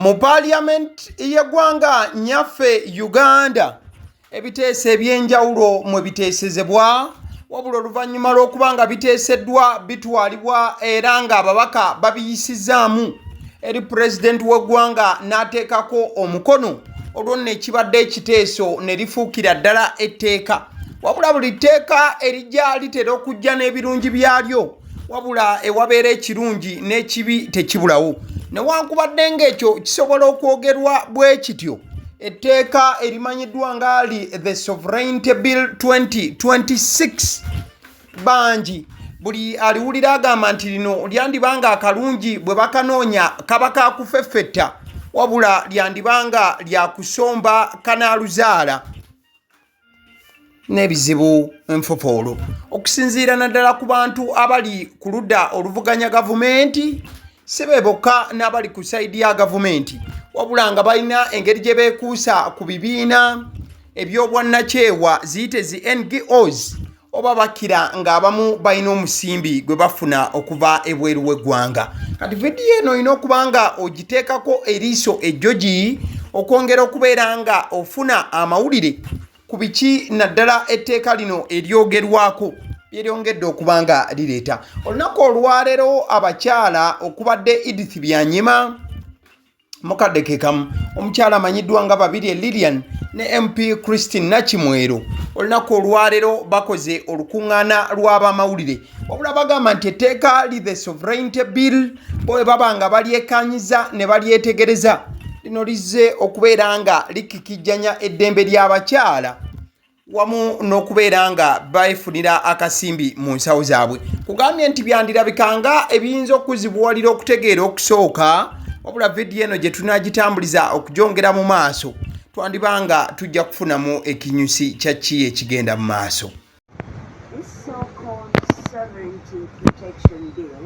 Mu Parliament y'eggwanga nyaffe Uganda ebiteeso ebyenjawulo mwe biteesezebwa wabula oluvannyuma lw'okuba nga biteeseddwa bitwalibwa era ng'ababaka babiyisizaamu eri pulezidenti w'eggwanga n'ateekako omukono olwo nno ekibadde ekiteeso ne lifuukira ddala etteeka wabula buli tteeka erijja litera okujja n'ebirungi byalyo wabula ewabeera ekirungi n'ekibi tekibulawo newankubadde ng'ekyo kisobola okwogerwa bwe kityo etteeka erimanyiddwa nga li the Sovereignty Bill 2026 bangi buli aliwulira agamba nti lino lyandibanga akalungi bwe bakanoonya kaba kakufeffetta wabula lyandibanga lyakusomba kanaaluzaala n'ebizibu enfofoolo okusinziira naddala ku bantu abali ku ludda oluvuganya gavumenti si be bokka n'abali ku sayidi ya gavumenti wabula nga balina engeri gye beekuusa ku bibiina eby'obwannakyewa ziyite zi NGOs oba bakira ng'abamu balina omusimbi gwe bafuna okuva ebweru w'eggwanga kati vidiyo eno olina okuba nga ogiteekako eriiso ejjogi okwongera okubeera nga ofuna amawulire ku biki naddala etteeka lino eryogerwako eryongedde okuba nga lireeta olunaku olwaleero abakyala okubadde Edith Byanyima mukadde kekamu omukyala amanyiddwa nga Babirye Lilian ne MP Christine Nakimwero olunaku olwaleero bakoze olukuŋŋaana lw'abamawulire wabula bagamba nti etteeka li the Sovereignty Bill bwe baba nga balyekanyiza ne balyetegereza lino lizze okubeera nga likikijjanya eddembe ly'abakyala wamu n'okubeera nga baefunira akasimbi mu nsawo zaabwe kugambye nti byandirabikanga ebiyinza okuzibuwalira okutegeera okusooka wabula vidiyo eno gye tunaagitambuliza okugyongera mu maaso twandibanga tujja kufunamu ekinyusi kya ki ekigenda mu maaso. This so-called Sovereignty Protection Bill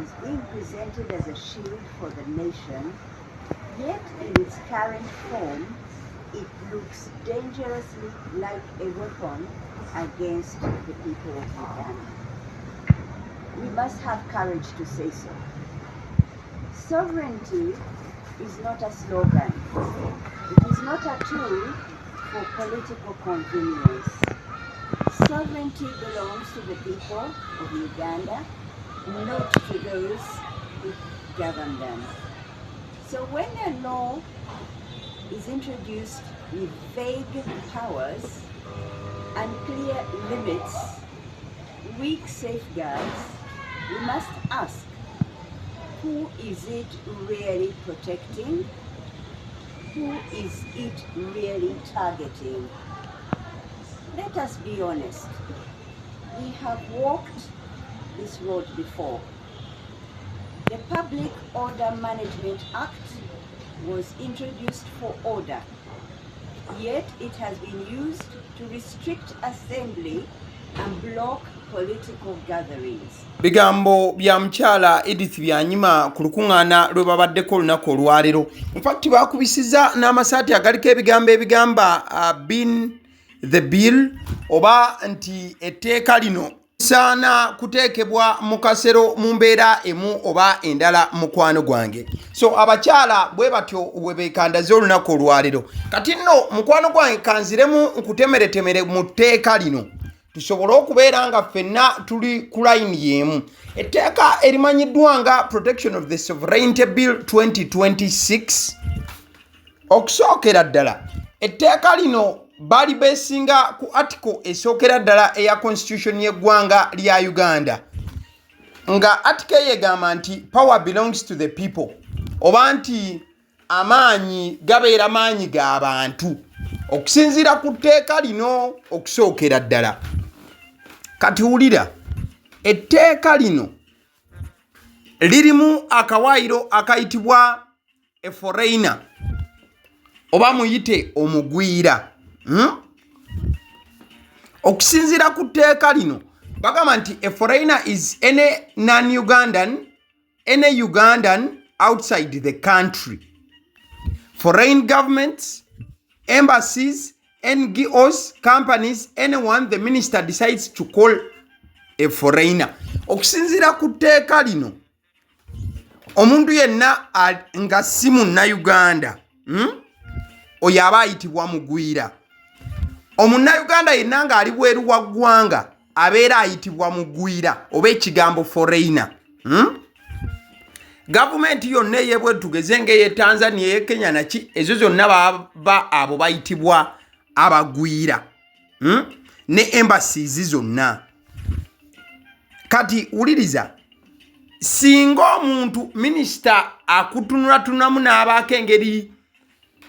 is being presented as a shield for the nation, yet in its current form it looks dangerously like a weapon against the people of Uganda. We must have courage to say so. Sovereignty is not a slogan. It is not a tool for political convenience. Sovereignty belongs to the people of Uganda, not to those who govern them. So when a law is introduced with vague powers, unclear limits, weak safeguards, we must ask, who is it really protecting? Who is it really targeting? Let us be honest. We have walked this road before. The Public Order Management Act was introduced for order, yet it has been used to restrict assembly and block political gatherings. Bigambo bya mukyala Edith Byanyima ku lukuŋŋaana lwe babaddeko olunaku olwaleero. In fact baakubisiza n'amasaati agaliko ebigambo ebigamba bin the bill oba nti etteeka lino saana kuteekebwa mu kasero mu mbeera emu oba endala mukwano gwange. So abakyala bwe batyo we beekandaze olunaku olwaleero. Kati nno mukwano gwange kanziremu nkutemeretemere mu tteeka lino. Tusobole okubeera nga ffenna tuli ku layini y'emu. Etteeka erimanyiddwa nga Protection of the Sovereignty Bill 2026 okusookera ddala etteeka lino bali beesinga ku article esookera ddala eya constitution y'eggwanga lya Uganda nga article yegamba nti power belongs to the people oba nti amaanyi gabeera maanyi ga bantu okusinziira ku tteeka lino okusookera ddala. Kati wulira etteeka lino lirimu akawaayiro akayitibwa a foreigner oba muyite omugwira. Okusinziira ku tteeka lino bagamba nti a foreigner is any non-Ugandan, any Ugandan outside the country. Foreign governments, embassies, NGOs, companies, anyone the minister decides to call a foreigner. Okusinziira ku tteeka lino omuntu yenna nga si munnayuganda oyo aba ayitibwa mugwira. Omunnayuganda yenna ng'ali bweru wa ggwanga abeera ayitibwa mugwira oba ekigambo foreigner. Gavumenti yonna ey'ebweru tugeze ng'eye Tanzania, eye Kenya naki, ezo zonna baba abo bayitibwa abagwira. Ne embassies zonna. Kati wuliriza, singa omuntu minisita akutunulatunamu n'abaako engeri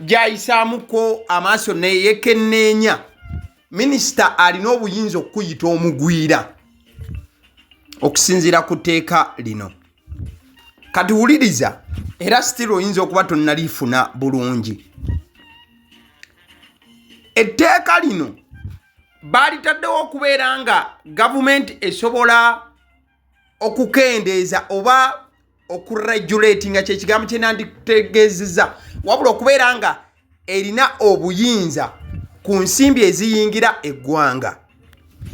gy'ayisaamuko amaaso neyekenneenya, minisita alina obuyinza okuyita omugwira okusinziira ku tteeka lino. Kati wuliriza, era sitiro oyinza okuba tonnalifuna bulungi. Etteeka lino baalitaddewo okubeera nga gavumenti esobola okukendeeza oba okuregulatinga kyekigambo kye nanditegeezezza, wabula okubeera nga erina obuyinza ku nsimbi eziyingira eggwanga.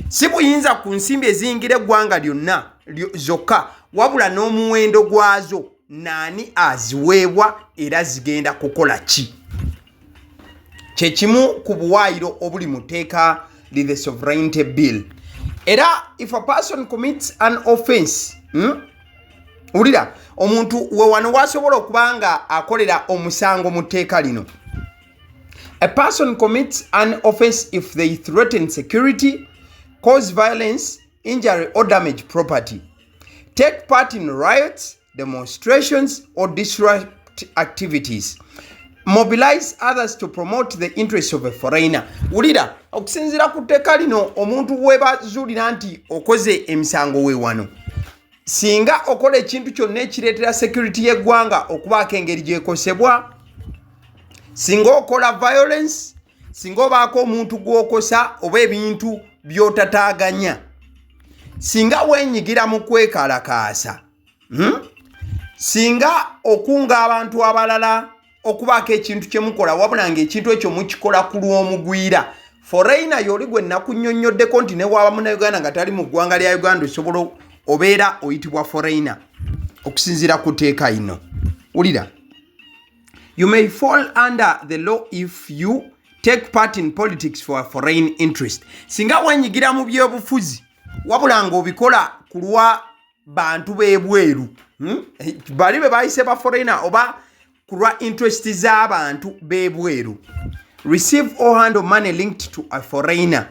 Si buyinza ku nsimbi eziyingira eggwanga lyonna zokka, wabula n'omuwendo gwazo, naani aziweebwa era zigenda kukola ki. Kye kimu ku buwaayiro obuli mu tteeka the sovereignty bill. Era if a person commits an offense, ulira omuntu we wano wasobola okubanga akolera omusango mu tteeka lino. A person commits an offense if they threaten security, cause violence, injury or damage property, take part in riots, demonstrations or disrupt activities, mobilize others to promote the interests of a foreigner. Ulira okusinzira ku tteeka lino, omuntu webazuulira nti okoze emisango we wano, singa okola ekintu kyonna ekireetera security y'eggwanga okubaako engeri gyekosebwa, singa okola violence, singa obaako omuntu gw'okosa oba ebintu by'otataaganya, singa wenyigira mu kwekalakaasa, singa okunga abantu abalala okubaako ekintu kye mukola wabula ng'ekintu ekyo mukikola ku lw'omugwira, foreigner y'oli gwe nakunnyonnyoddeko nti ne waaba munnayuganda nga tali mu ggwanga lya Uganda osobola obeera oyitibwa foreigner okusinziira ku tteeka lino. Wulira, you may fall under the law if you take part in politics for a foreign interest. Singa wenyigira mu byobufuzi wabula ng'obikola ku lwa bantu b'ebweru, bali be bayise ba foreigner oba ku lwa interest z'abantu b'ebweru. Receive or handle money linked to a foreigner.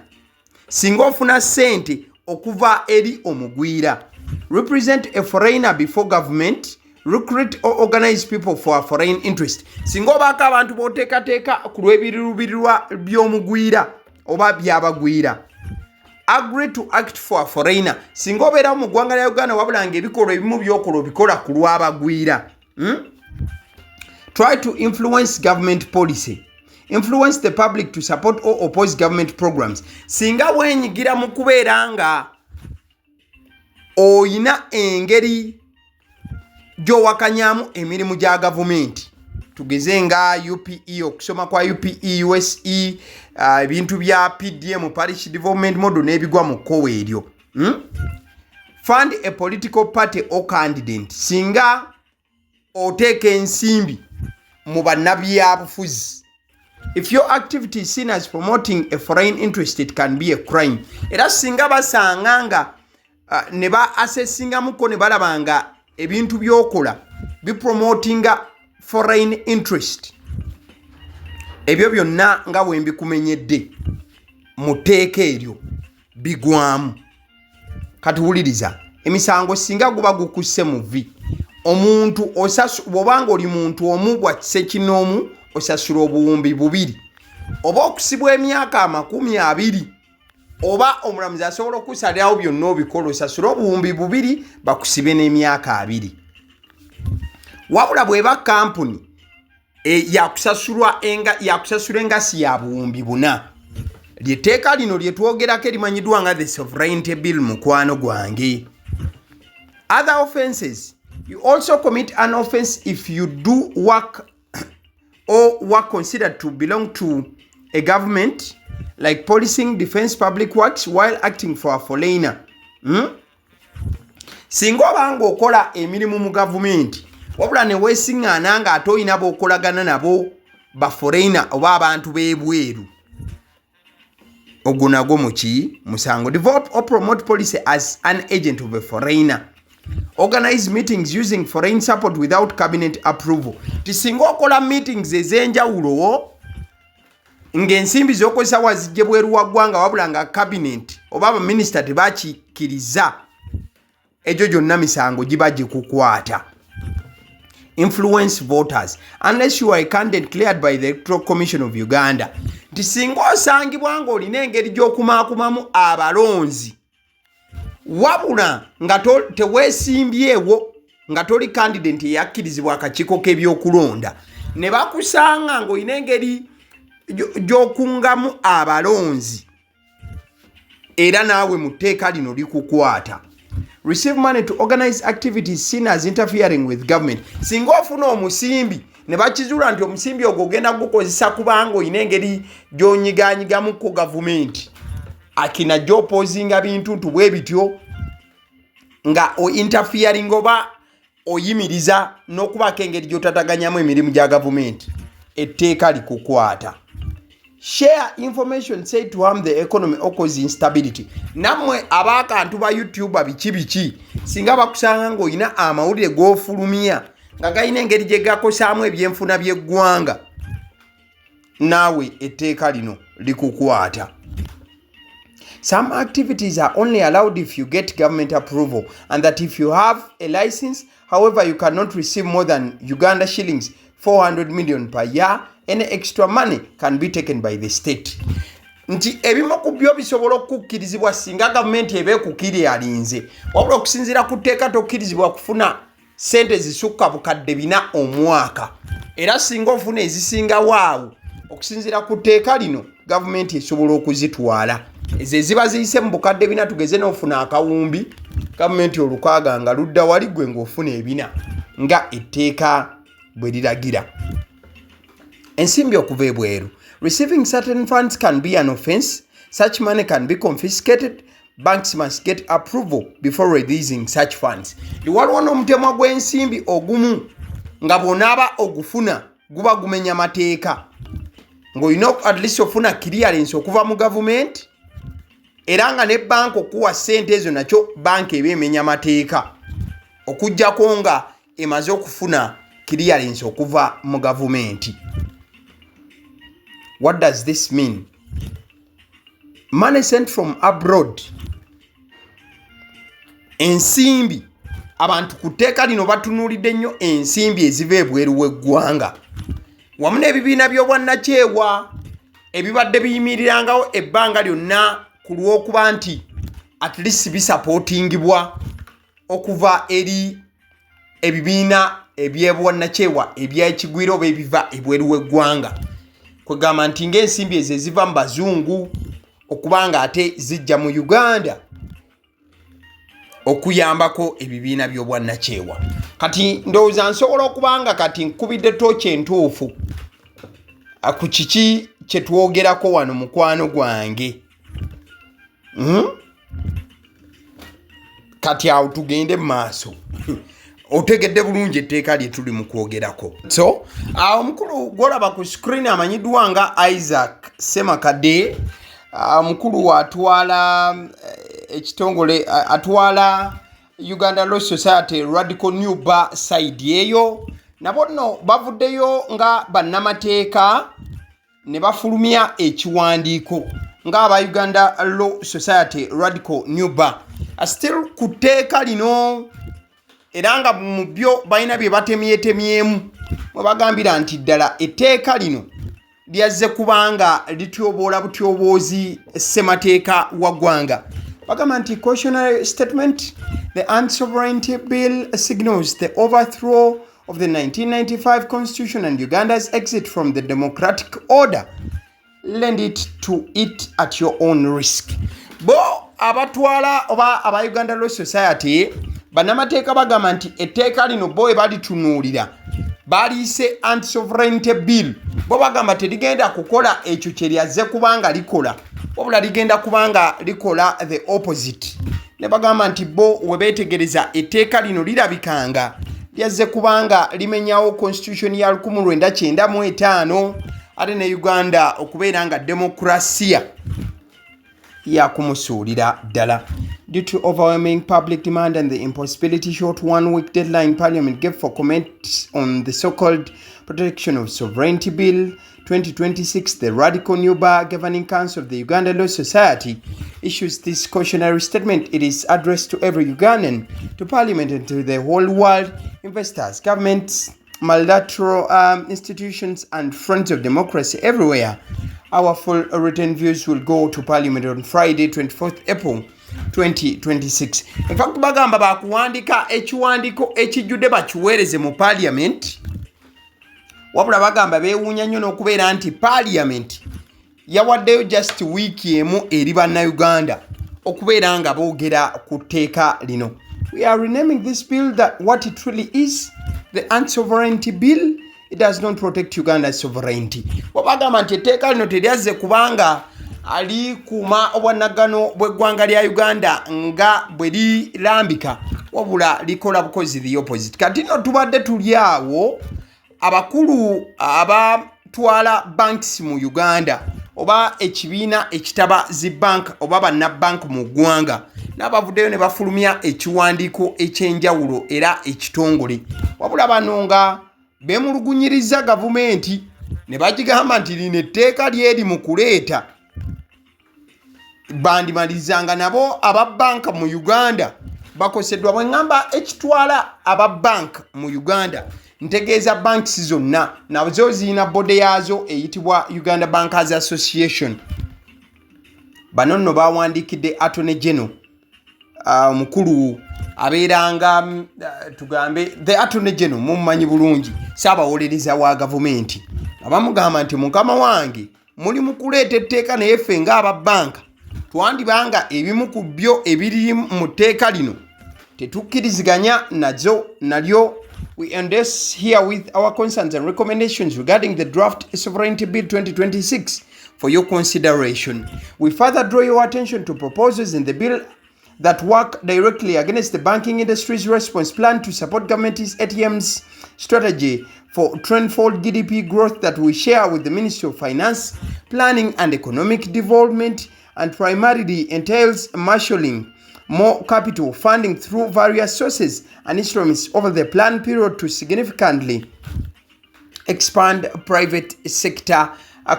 Singa ofuna sente okuva eri omugwira. Represent a foreigner before government. Recruit or organize people for a foreign interest. Singa obaako abantu b'oteekateeka ku lw'ebiruubirirwa by'omugwira oba by'abagwira. Agree to act for a foreigner. Singa obeera mu ggwanga lya Uganda wabula ng'ebikolwa ebimu by'okola obikola ku lw'abagwira. Try to influence government policy. Influence the public to support or oppose government programs. Singa wenyigira mu kubeera nga oyina engeri gy'owakanyaamu emirimu gya gavumenti, tugeze nga UPE, okusoma kwa UPE, USE, ebintu bya PDM, Parish Development Model n'ebigwa mu kkowa eryo. Fund a political party or candidate. Singa oteeka ensimbi mu bannabyabufuzi. If your activity is seen as promoting a foreign interest, it can be a crime. Era singa basanga nga ne ba assessingamuko ne balabanga ebintu by'okola bipromotinga foreign interest, ebyo byonna nga bwe mbikumenyedde mu tteeka eryo bigwamu. Kati wuliriza, emisango singa guba gukusse mu vi, omuntu bw'obanga oli muntu omu bwa kisekinoomu osasula obuwumbi 2, oba okusibwa emyaka 20, oba omulamuzi asobola okusalirawo byonna obikola osasula obuwumbi 2 bakusibe n'emyaka 2. Wabula bw'eba kampuni yakusasula engasi ya buwumbi 4. Lyetteeka lino lye twogerako erimanyiddwa nga the sovereignty bill mukwano gwange. Other offenses. You also commit an offense if you do work or work considered to belong to a government, like policing, defense, public works, while acting for a foreigner. Singa obanga okola emirimu mu gavumenti wabula ne weesiŋŋaana nga ate oyina b'okolagana nabo ba foreigner oba abantu b'ebweru ogwo nagwo muki musango. Develop or promote policy as an agent of a foreigner. Organize meetings using foreign support without cabinet approval. Tisinga okola meetings ez'enjawulo ng'ensimbi z'okozesa wazijje bweru wa ggwanga wabula nga cabinet oba abaminisita tebakikkiriza, egyo gyonna misango giba gikukwata. Influence voters unless you are a candidate cleared by the Electoral Commission of Uganda. Nti singa osangibwa ng'olina engeri gy'okumaakumamu abalonzi wabula nga teweesimbyewo nga toli candidate eyakkirizibwa akakiiko k'ebyokulonda ne bakusanga ng'olina engeri gy'okungamu abalonzi era naawe mu tteeka lino likukwata. Receive money to organize activities seen as interfering with government. Singa ofuna omusimbi ne bakizuula nti omusimbi ogwo ogenda gukozesa kubanga oyina engeri gy'onyiganyigamu ku gavumenti akina gy'opoozinga bintu bwe bityo nga o-interfering oba oyimiriza n'okubako engeri gy'otataganyamu emirimu gya gavumenti, etteeka likukwata. Share information said to harm the economy or cause instability. Namwe abakantu ba YouTube biki singa bakusanga ng'olina amawulire g'ofulumya nga galina engeri gye gakosaamu ebyenfuna by'eggwanga, naawe etteeka lino likukwata. Some activities are only allowed if you get government approval, and that if you have a license, however, you cannot receive more than Uganda shillings 400 million per year. Any extra money can be taken by the state. Nti ebimu ku byo bisobola okukkirizibwa singa gavumenti eba ekukkirya alinze, wabula okusinziira ku tteeka tokkirizibwa kufuna ssente zisukka bukadde 4 omwaka, era singa ofuna ezisingawo awo okusinziira ku tteeka lino gavumenti esobola okuzitwala. Ezo eziba ziyise mu bukadde 4 tugeze n'ofuna akawumbi, gavumenti olukaaga nga ludda wali gwe ng'ofuna 4 nga etteeka bwe liragira. Ensimbi okuva ebweru. Receiving certain funds can be an offense. Such money can be confiscated. Banks must get approval before releasing such funds. Waliwo n'omutemwa gw'ensimbi ogumu nga bw'onaaba ogufuna guba gumenya mateeka, ng'olina at least ofuna clearance okuva mu gavumenti, era nga ne banka okuwa ssente ezo nakyo banka eba emenya mateeka okuggyako nga emaze okufuna clearance okuva mu gavumenti. What does this mean? Money sent from abroad. Ensimbi. Abantu ku tteeka lino batunuulidde nnyo ensimbi eziva ebweru w'eggwanga. Wamu n'ebibiina by'obwannakyewa ebibadde biyimirirangawo ebbanga lyonna ku lw'okuba nti at least bisapootingibwa okuva eri ebibiina eby'obwannakyewa eby'ekigwiro oba ebiva ebweru w'eggwanga. Kwegamba nti ng'ensimbi ezo eziva mu bazungu okubanga ate zijja mu Uganda okuyambako ebibiina by'obwannakyewa. Kati ndowooza nsobola okubanga kati nkubidde tooki entuufu ku kiki kye twogerako wano mukwano gwange. Kati awo tugende mu maaso. Otegedde bulungi etteeka lye tuli mu kwogerako. So omukulu gw'olaba ku screen amanyiddwa nga Isaac Semakadde, mukulu atwala ekitongole atwala Uganda Law Society Radical New Bar side eyo. Nabo nno bavuddeyo nga bannamateeka ne bafulumya ekiwandiiko nga aba Uganda Law Society Radical New Bar still ku tteeka lino, era nga mu byo balina bye batemyetemyemu mwe bagambira nti ddala etteeka lino lyazze kubanga lityoboola butyoboozi ssemateeka wa ggwanga. Bagamba nti cautionary statement, the Anti-Sovereignty Bill signals the overthrow of the 1995 Constitution and Uganda's exit from the democratic order. Lend it to it at your own risk. Bo abatwala oba aba Uganda Law Society bannamateeka bagamba nti etteeka lino bo balitunuulira baliise Anti-Sovereignty Bill, bo bagamba terigenda kukola ekyo kye lyazze kubanga likola, wabula ligenda kubanga likola the opposite. Ne bagamba nti bo we beetegereza etteeka lino lirabikanga lyazze kubanga limenyawo constitution ya 1995 ate ne Uganda okubeera nga demokrasiya yakumusuulira ddala. Due to overwhelming public demand and the impossibility short 1 week deadline Parliament gave for comments on the so-called Protection of Sovereignty Bill 2026, the radical new bar governing council of the Uganda Law Society issues this cautionary statement. It is addressed to every Ugandan, to Parliament and to the whole world, investors, governments, multilateral institutions and friends of democracy everywhere. Our full written views will go to Parliament on Friday, 24th April 2026. In fact, bagamba bakuwandika ekiwandiko ekijjudde bakiweereze mu Parliament. Wabula bagamba beewuunya nnyo n'okubeera nti Parliament yawaddeyo just wiiki emu eri bannayuganda okubeera nga boogera ku tteeka lino. We are renaming this bill that what it really is, the Unsovereignty Bill. It does not protect Uganda's sovereignty. Wabagamba nti etteeka lino teryazze kubanga alikuuma obwannagano bw'eggwanga lya Uganda nga bwe lirambika, wabula likola bukozi the opposite. Kati no tubadde tuli awo abakulu abatwala banks mu Uganda oba ekibiina ekitaba zi bank oba bannabank mu ggwanga n'abavuddeyo ne bafulumya ekiwandiiko ekyenjawulo era ekitongole, wabula bano nga beemulugunyiriza gavumenti ne bagigamba nti lino etteeka lyeri mu kuleeta bandimalizanga nabo ababanka mu Uganda bakoseddwa. Bwe ngamba ekitwala ababank mu Uganda ntegeeza banks zonna nazo zirina bode yaazo eyitibwa Uganda Bankers Association. Bano nno bawandiikidde Attorney General mukulu abeeranga tugambe the Attorney General mumumanyi bulungi, saabawolereza wa gavumenti, abamugamba nti mukama wange muli mu kuleeta etteeka naye ffe ng'ababanka twandibanga ebimu ku byo ebiri mu tteeka lino tetukkiriziganya nalyo. We endorse here with our concerns and recommendations regarding the draft Sovereignty Bill 2026 for your consideration. We further draw your attention to proposals in the bill that work directly against the banking industry's response plan to support government's ATM's strategy for tenfold GDP growth that we share with the Ministry of Finance, Planning and Economic Development, and primarily entails marshalling more capital funding through various sources and instruments over the planned period to significantly expand private sector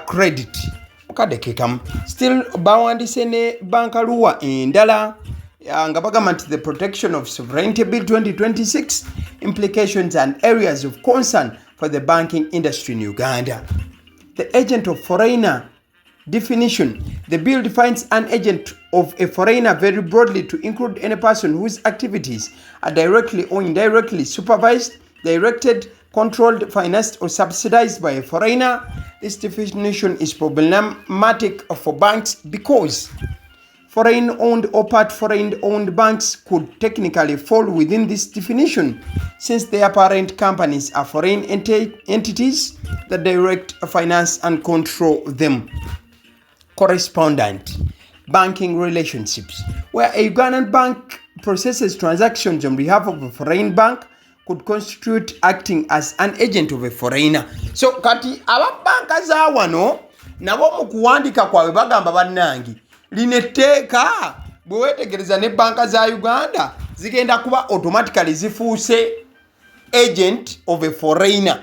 credit. Still bawandise ne bankaluwa endala nga bagamba nti the Protection of Sovereignty Bill 2026 implications and areas of concern for the banking industry in Uganda. The agent of foreigner definition. The bill defines an agent of a foreigner very broadly to include any person whose activities are directly or indirectly supervised, directed, controlled, financed, or subsidized by a foreigner. This definition is problematic for banks because foreign-owned or part foreign-owned banks could technically fall within this definition since their parent companies are foreign entities that direct, finance, and control them. Correspondent banking relationships, where a Ugandan bank processes transactions on behalf of a foreign bank, could constitute acting as an agent of a foreigner. So kati ababanka za wano nabo mu kuwandika kwawe bagamba bannangi linetteeka bwe weetegereza ne banka za Uganda zigenda kuba automatically zifuuse agent of a foreigner.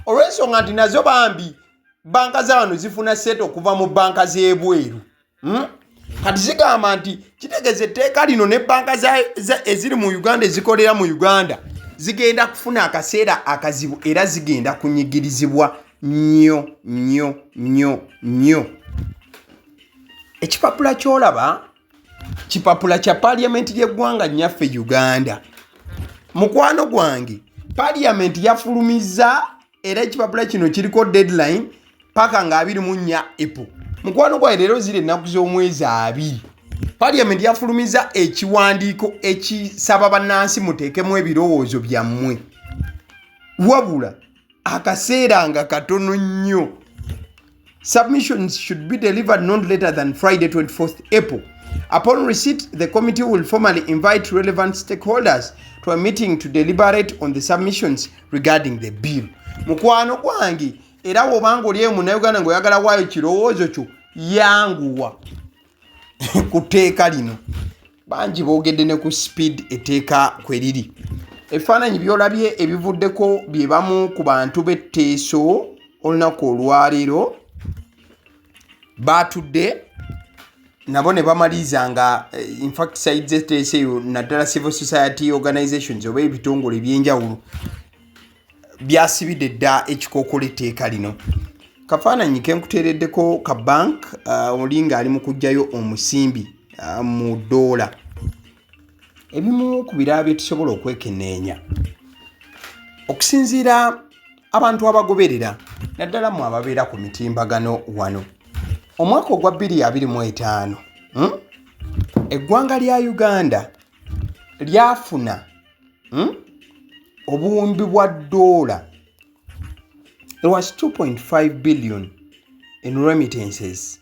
Olw'ensonga nti nazo bambi banka za wano zifuna set okuva mu banka z'ebweru. Kati zigamba nti kitegeeza etteeka lino ne banka eziri mu Uganda ezikolera mu Uganda zigenda kufuna akaseera akazibu era zigenda kunyigirizibwa nnyo. Ekipapula kyolaba kipapula kya Parliament y'eggwanga nnyaffe Uganda. Mukwano gwange Parliament yafulumiza era ekipapula kino kiriko deadline paka nga 24 April. Mukwano gwange leero ziri ennaku z'omwezi 2. Parliament yafulumiza ekiwandiiko ekisaba bannansi muteekemu ebirowoozo byammwe. Wabula akaseera nga katono nnyo. Submissions should be delivered not later than Friday 24th April. Upon receipt, the committee will formally invite relevant stakeholders to a meeting to deliberate on the submissions regarding the bill. Mukwano gwange era wobanga oli Munnayuganda ng'oyagala waayo kirowoozo kyo yanguwa kuteeka lino. Bangi boogedde ne ku speed etteeka kwe liri. Ebifaananyi byolabye ebivuddeko bye bamu ku bantu b'etteeso olunaku olwaleero baatudde nabo ne bamaliriza nga in fact sides z'etteeso eyo naddala civil society organizations oba ebitongole ebyenjawulo byasibidde dda ekikookolo etteeka lino. Kafaananyi ke nkuteereddeko ka bank oli ng'ali mu kuggyayo omusimbi mu ddoola. Ebimu ku birala bye tusobola okwekenneenya okusinziira abantu abagoberera naddala mu ababeera ku mitimbagano wano. Omwaka ogwa 2025 eggwanga lya Uganda lyafuna obuwumbi bwa $. There was 2.5 billion in remittances.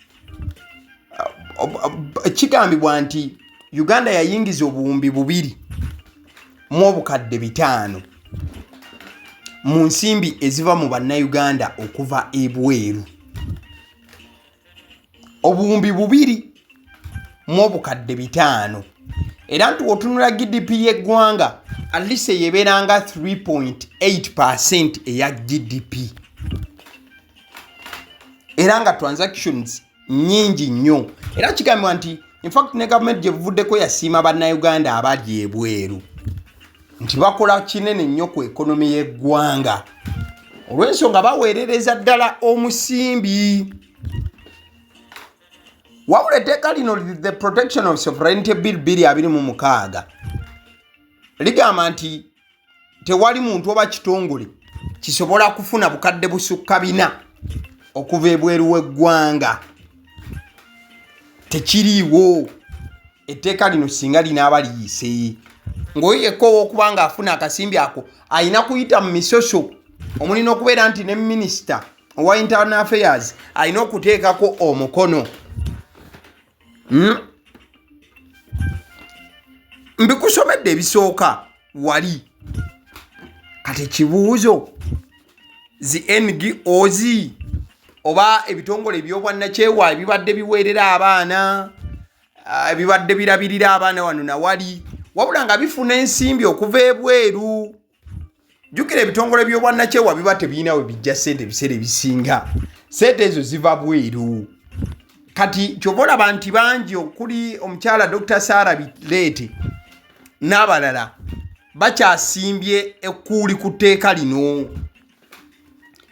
Kigambibwa nti Uganda yayingiza obuwumbi 2.5 mu nsimbi eziva mu bannayuganda okuva ebweru. Obuwumbi 2.5 era nti otunula GDP y'eggwanga at least yebeeranga 3.8% eya GDP era nga transactions nyingi nnyo. Era kigambibwa nti in fact ne government gye buvuddeko yasiima bannayuganda abali ebweru nti bakola kinene nnyo ku ekonomi y'eggwanga olw'ensonga baweerereza ddala omusimbi. Wabula etteeka lino the Protection of Sovereignty Bill 2026 ligamba nti tewali muntu oba kitongole kisobola kufuna bukadde busukka 4 okuva ebweru w'eggwanga. Tekiriiwo etteeka lino singa linaaba liyise ng'oyo yekka okubanga afuna akasimbi ako ayina kuyita mu misoso omulina okubeera nti ne minisita owa internal affairs ayina okuteekako omukono. Mbikusomedde ebisooka wali kati kibuuzo zi NGOs oba ebitongole ebyobwannakyewa ebibadde biweerera abaana ebibadde birabirira abaana wano na wali wabula nga bifuna ensimbi okuva ebweru. Jjukira ebitongole by'obwannakyewa biba tebiina we bijja ssente ebiseera ebisinga, ssente ezo ziva bweru. Kati kyobola nti bangi okuli omukyala Dr. Sarah Bilete n'abalala bakyasimbye ekkuuli ku tteeka lino.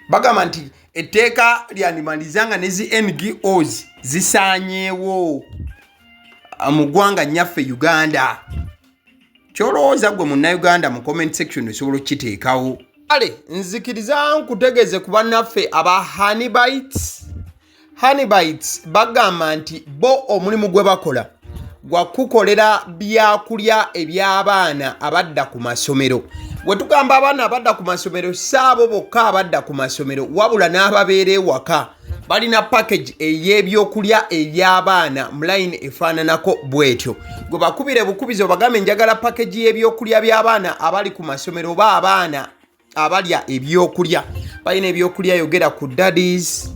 Bagamba nti etteeka lyandimalizanga ne zi NGOs zisaanyeewo mu ggwanga nnyaffe Uganda. Kyolowooza gwe Munnayuganda mu comment section osobola okiteekawo. Kale nzikiriza nkutegeeze ku bannaffe aba Honeybites bagamba nti bo omulimu gwe bakola gwa kukolera byakulya eby'abaana abadda ku masomero. Bwe tugamba abaana abadda ku masomero saabo bokka abadda ku masomero wabula n'ababeera ewaka balina package ey'ebyokulya eby'abaana mu line efaananako bwetyo. Gwe bakubire bukubizo bagambe njagala package y'ebyokulya by'abaana abali ku masomero oba abaana abalya ebyokulya. Balina ebyokulya yogera ku daddies,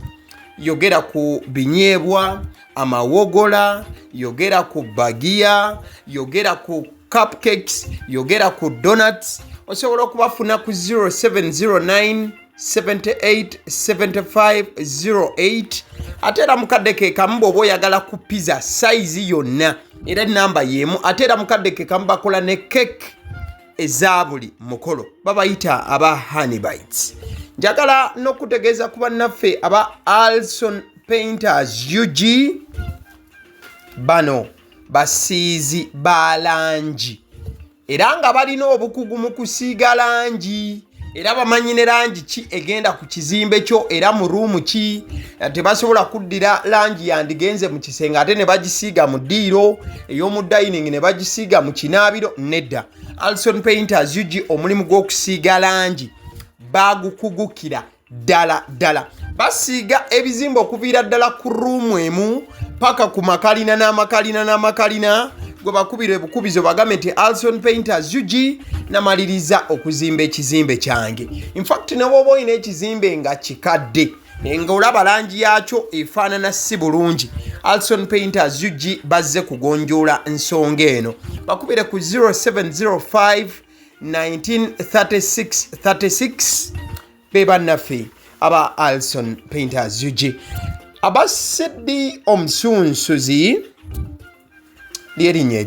yogera ku binyeebwa, amawogola, yogera ku bagiya, yogera ku cupcakes, yogera ku donuts. Osobola okubafuna ku 0709 787508 ate era mukadde ke kamu bw'oba oyagala ku pizza size yonna era namba y'emu. Ate era mukadde ke kamu bakola ne cake eza buli mukolo, babayita aba Honeybites. Njagala n'okutegeeza ku bannaffe aba Alson Painters UG, bano basiizi ba langi era nga balina obukugu mu kusiiga langi era bamanyi ne langi ki egenda ku kizimbe kyo era mu ruumu ki. Tebasobola kuddira langi yandigenze mu kisenge ate ne bagisiiga mu ddiiro ey'omu dining ne bagisiiga mu kinaabiro. Nedda, Alson Painters UG omulimu gw'okusiiga langi bagukugukira ddala. Basiiga ebizimbe okuviira ddala ku ruumu emu paka ku makalina n'amakalina gwe bakubira bukubizo bagambe nti Alson Painters UG namaliriza okuzimba ekizimbe kyange. In fact ne bwoba olina ekizimbe nga kikadde nga olaba langi yaakyo efaanana si bulungi, Alson Painters UG bazze kugonjoola ensonga eno. Bakubire ku 0705 1936 be bannaffe aba Alson Painters UG. Aba Sedi Omusunsuzi lyerinnya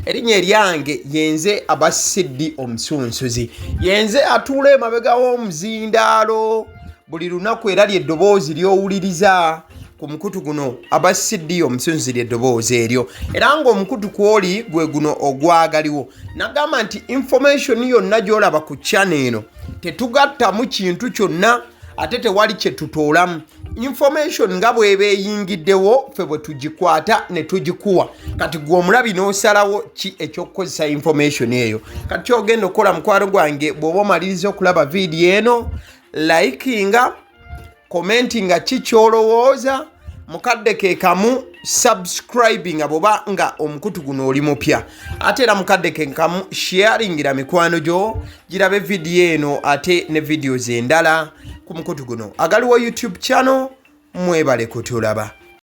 eryange yenze aba Sedi Omusunsuzi, yenze atuula emabega w'omuzindaalo buli lunaku era ly'eddoboozi ly'owuliriza ku mukutu guno aba Sedi Omusunsuzi ly'eddoboozi eryo, era ng'omukutu kwoli gwe guno ogwagaliwo. Nagamba nti information yonna gy'olaba ku channel eno tetugattamu kintu kyonna ate tewali kye tutoolamu. Information nga bw'eba eyingiddewo ffe bwe tugikwata ne tugikuwa. Kati gwe omulabi n'osalawo ki eky'okukozesa information eyo. Kati ky'ogenda okukola mukwano gwange bw'oba omaliriza okulaba vidiyo eno, likinga, commentinga ki ky'olowooza, mukadde ke kamu subscribinga bw'oba nga omukutu guno oli mupya, ate era mukadde ke kamu sharingira mikwano gyo girabe vidiyo eno ate ne videos endala ku mukutu guno. Agaliwo YouTube channel, mwebale kutulaba.